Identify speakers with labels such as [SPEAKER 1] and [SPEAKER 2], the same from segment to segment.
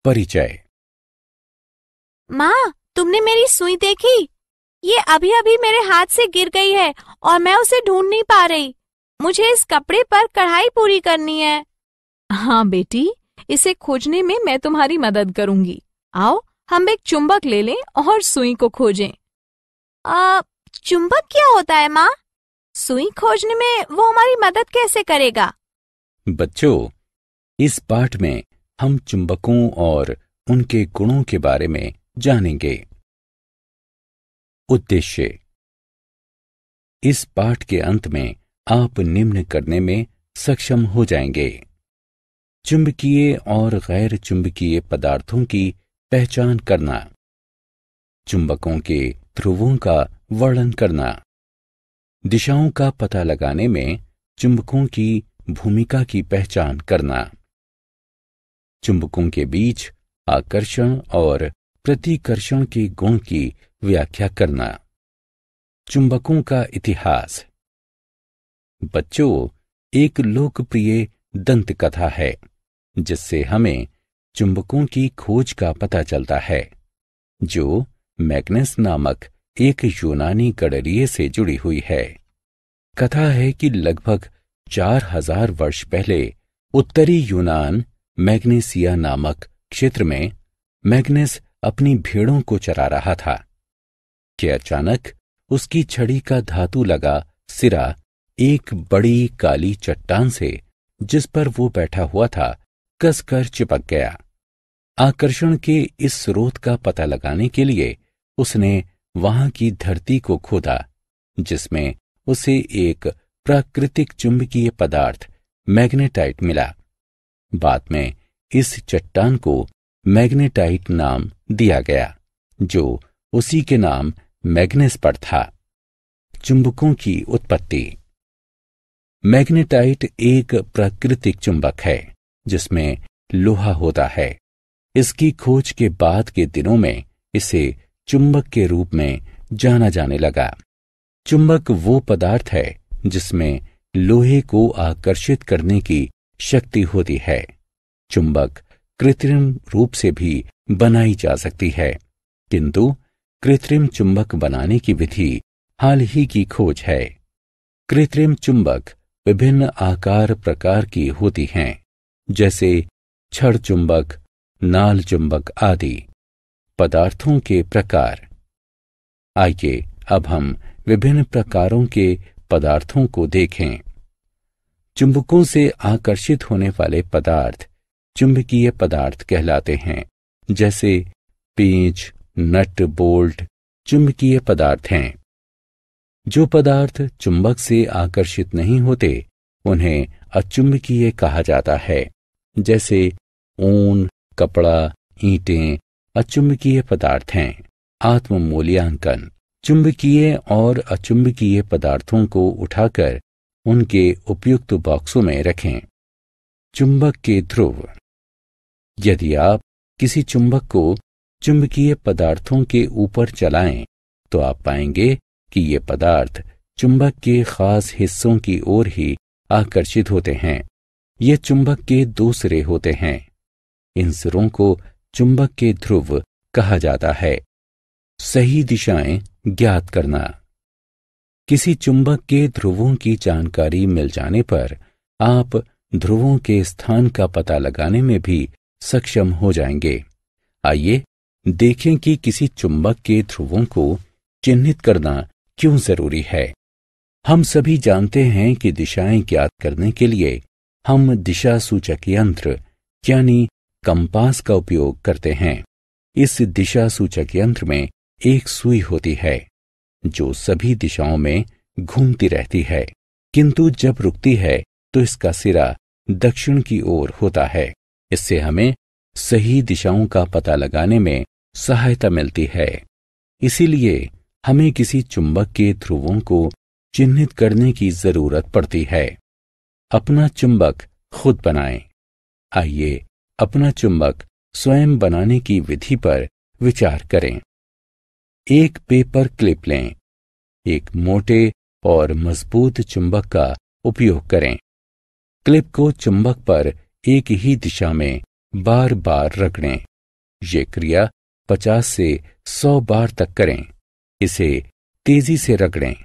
[SPEAKER 1] परिचय।
[SPEAKER 2] माँ, तुमने मेरी सुई देखी? ये अभी अभी मेरे हाथ से गिर गई है और मैं उसे ढूंढ नहीं पा रही। मुझे इस कपड़े पर कढ़ाई पूरी करनी है।
[SPEAKER 3] हाँ बेटी, इसे खोजने में मैं तुम्हारी मदद करूंगी। आओ, हम एक चुंबक ले लें और सुई को खोजें।
[SPEAKER 2] चुंबक क्या होता है माँ? सुई खोजने में वो हमारी मदद कैसे करेगा?
[SPEAKER 1] बच्चों, इस पाठ में हम चुंबकों और उनके गुणों के बारे में जानेंगे। उद्देश्य। इस पाठ के अंत में आप निम्न करने में सक्षम हो जाएंगे: चुंबकीय और गैर चुंबकीय पदार्थों की पहचान करना, चुंबकों के ध्रुवों का वर्णन करना, दिशाओं का पता लगाने में चुंबकों की भूमिका की पहचान करना, चुंबकों के बीच आकर्षण और प्रतिकर्षण के गुण की व्याख्या करना, चुंबकों का इतिहास। बच्चों, एक लोकप्रिय दंत कथा है जिससे हमें चुंबकों की खोज का पता चलता है, जो मैग्नस नामक एक यूनानी गडरिये से जुड़ी हुई है। कथा है कि लगभग 4000 वर्ष पहले उत्तरी यूनान मैग्नेसिया नामक क्षेत्र में मैग्नस अपनी भेड़ों को चरा रहा था कि अचानक उसकी छड़ी का धातु लगा सिरा एक बड़ी काली चट्टान से, जिस पर वो बैठा हुआ था, कसकर चिपक गया। आकर्षण के इस स्रोत का पता लगाने के लिए उसने वहां की धरती को खोदा, जिसमें उसे एक प्राकृतिक चुंबकीय पदार्थ मैग्नेटाइट मिला। बाद में इस चट्टान को मैग्नेटाइट नाम दिया गया, जो उसी के नाम मैग्नेस पर था। चुंबकों की उत्पत्ति। मैग्नेटाइट एक प्राकृतिक चुंबक है जिसमें लोहा होता है। इसकी खोज के बाद के दिनों में इसे चुंबक के रूप में जाना जाने लगा। चुंबक वो पदार्थ है जिसमें लोहे को आकर्षित करने की शक्ति होती है। चुंबक कृत्रिम रूप से भी बनाई जा सकती है, किंतु कृत्रिम चुंबक बनाने की विधि हाल ही की खोज है। कृत्रिम चुंबक विभिन्न आकार प्रकार की होती हैं, जैसे छड़ चुंबक, नाल चुंबक आदि। पदार्थों के प्रकार। आइए अब हम विभिन्न प्रकारों के पदार्थों को देखें। चुंबकों से आकर्षित होने वाले पदार्थ चुंबकीय पदार्थ कहलाते हैं, जैसे पेंच, नट, बोल्ट चुंबकीय पदार्थ हैं। जो पदार्थ चुंबक से आकर्षित नहीं होते उन्हें अचुंबकीय कहा जाता है, जैसे ऊन, कपड़ा, ईंटें अचुंबकीय पदार्थ हैं। आत्म मूल्यांकन। चुंबकीय और अचुंबकीय पदार्थों को उठाकर उनके उपयुक्त बॉक्सों में रखें। चुंबक के ध्रुव। यदि आप किसी चुंबक को चुंबकीय पदार्थों के ऊपर चलाएं तो आप पाएंगे कि ये पदार्थ चुंबक के खास हिस्सों की ओर ही आकर्षित होते हैं। ये चुंबक के दो सिरे होते हैं। इन सिरों को चुंबक के ध्रुव कहा जाता है। सही दिशाएं ज्ञात करना। किसी चुंबक के ध्रुवों की जानकारी मिल जाने पर आप ध्रुवों के स्थान का पता लगाने में भी सक्षम हो जाएंगे। आइए देखें कि किसी चुंबक के ध्रुवों को चिन्हित करना क्यों जरूरी है। हम सभी जानते हैं कि दिशाएं ज्ञात करने के लिए हम दिशा सूचक यंत्र यानी कंपास का उपयोग करते हैं। इस दिशा सूचक यंत्र में एक सुई होती है जो सभी दिशाओं में घूमती रहती है, किंतु जब रुकती है तो इसका सिरा दक्षिण की ओर होता है। इससे हमें सही दिशाओं का पता लगाने में सहायता मिलती है। इसीलिए हमें किसी चुंबक के ध्रुवों को चिन्हित करने की जरूरत पड़ती है। अपना चुंबक खुद बनाएं। आइए अपना चुंबक स्वयं बनाने की विधि पर विचार करें। एक पेपर क्लिप लें। एक मोटे और मजबूत चुंबक का उपयोग करें। क्लिप को चुंबक पर एक ही दिशा में बार बार रगड़ें ये क्रिया 50 से 100 बार तक करें। इसे तेजी से रगड़ें।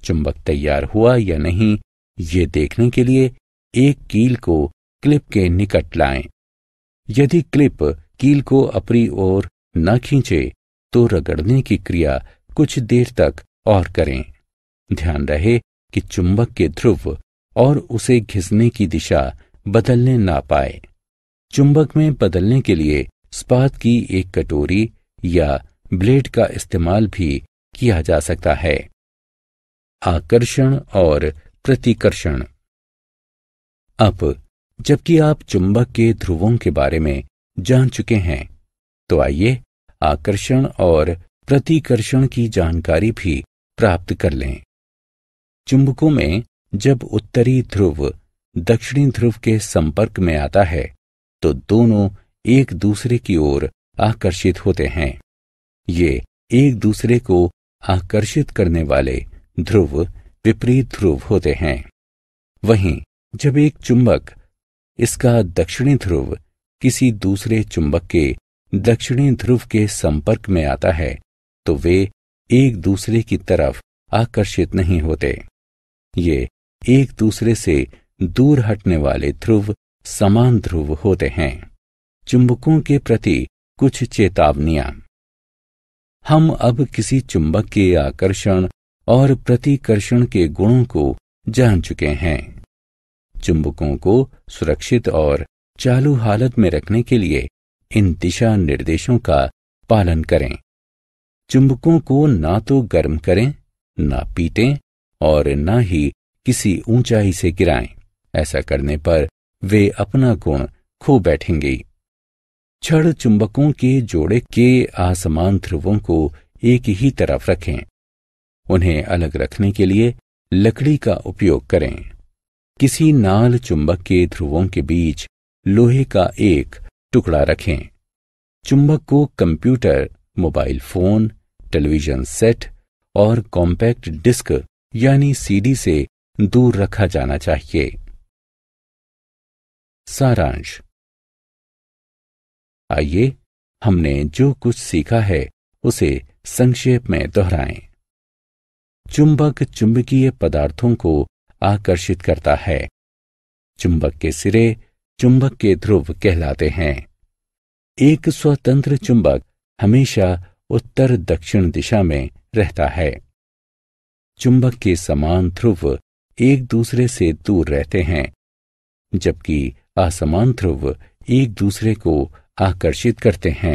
[SPEAKER 1] चुंबक तैयार हुआ या नहीं, ये देखने के लिए एक कील को क्लिप के निकट लाएं। यदि क्लिप कील को अपनी ओर न खींचे तो रगड़ने की क्रिया कुछ देर तक और करें। ध्यान रहे कि चुंबक के ध्रुव और उसे घिसने की दिशा बदलने ना पाए। चुंबक में बदलने के लिए इस्पात की एक कटोरी या ब्लेड का इस्तेमाल भी किया जा सकता है। आकर्षण और प्रतिकर्षण। अब जबकि आप चुंबक के ध्रुवों के बारे में जान चुके हैं, तो आइए आकर्षण और प्रतिकर्षण की जानकारी भी प्राप्त कर लें। चुंबकों में जब उत्तरी ध्रुव दक्षिणी ध्रुव के संपर्क में आता है तो दोनों एक दूसरे की ओर आकर्षित होते हैं। ये एक दूसरे को आकर्षित करने वाले ध्रुव विपरीत ध्रुव होते हैं। वहीं जब एक चुंबक इसका दक्षिणी ध्रुव किसी दूसरे चुंबक के दक्षिणी ध्रुव के संपर्क में आता है तो वे एक दूसरे की तरफ आकर्षित नहीं होते। ये एक दूसरे से दूर हटने वाले ध्रुव समान ध्रुव होते हैं। चुंबकों के प्रति कुछ चेतावनियां। हम अब किसी चुंबक के आकर्षण और प्रतिकर्षण के गुणों को जान चुके हैं। चुंबकों को सुरक्षित और चालू हालत में रखने के लिए इन दिशा निर्देशों का पालन करें। चुंबकों को ना तो गर्म करें, ना पीटें और ना ही किसी ऊंचाई से गिराएं। ऐसा करने पर वे अपना गुण खो बैठेंगे। छड़ चुंबकों के जोड़े के असमान ध्रुवों को एक ही तरफ रखें। उन्हें अलग रखने के लिए लकड़ी का उपयोग करें। किसी नाल चुंबक के ध्रुवों के बीच लोहे का एक टुकड़ा रखें। चुंबक को computer, mobile phone, television set और कॉम्पैक्ट डिस्क यानी सीडी से दूर रखा जाना चाहिए। सारांश। आइए हमने जो कुछ सीखा है उसे संक्षेप में दोहराएं। चुंबक चुंबकीय पदार्थों को आकर्षित करता है। चुंबक के सिरे चुंबक के ध्रुव कहलाते हैं। एक स्वतंत्र चुंबक हमेशा उत्तर दक्षिण दिशा में रहता है। चुंबक के समान ध्रुव एक दूसरे से दूर रहते हैं, जबकि असमान ध्रुव एक दूसरे को आकर्षित करते हैं।